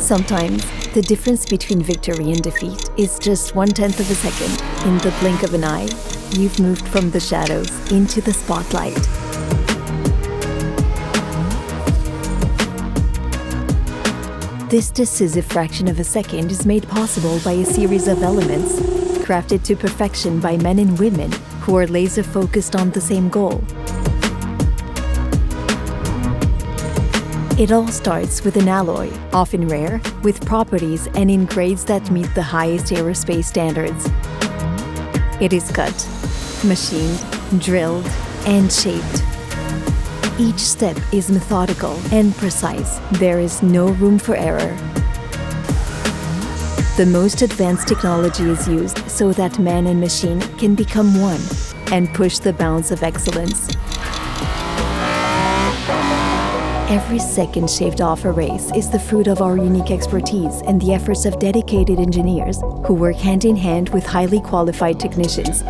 Sometimes, the difference between victory and defeat is just 1/10 of a second. In the blink of an eye, you've moved from the shadows into the spotlight. This decisive fraction of a second is made possible by a series of elements, crafted to perfection by men and women who are laser-focused on the same goal. It all starts with an alloy, often rare, with properties and in grades that meet the highest aerospace standards. It is cut, machined, drilled, and shaped. Each step is methodical and precise. There is no room for error. The most advanced technology is used so that man and machine can become one and push the bounds of excellence. Every second shaved off a race is the fruit of our unique expertise and the efforts of dedicated engineers who work hand in hand with highly qualified technicians.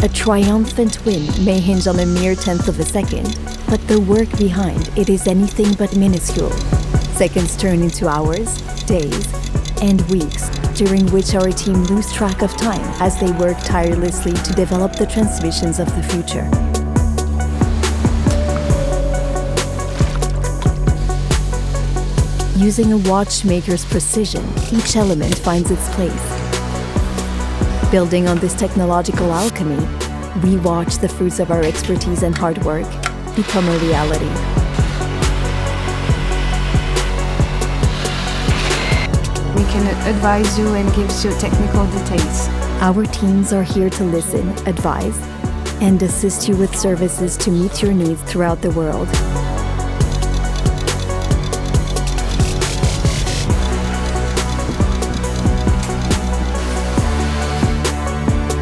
A triumphant win may hinge on a mere 1/10 of a second, but the work behind it is anything but minuscule. Seconds turn into hours, days, and weeks, during which our team lose track of time as they work tirelessly to develop the transmissions of the future. Using a watchmaker's precision, each element finds its place. Building on this technological alchemy, we watch the fruits of our expertise and hard work become a reality. We can advise you and give you technical details. Our teams are here to listen, advise, and assist you with services to meet your needs throughout the world.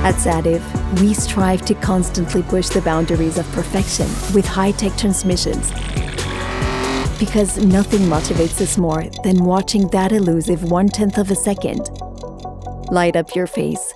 At SADEV, we strive to constantly push the boundaries of perfection with high-tech transmissions. Because nothing motivates us more than watching that elusive 1/10 of a second light up your face.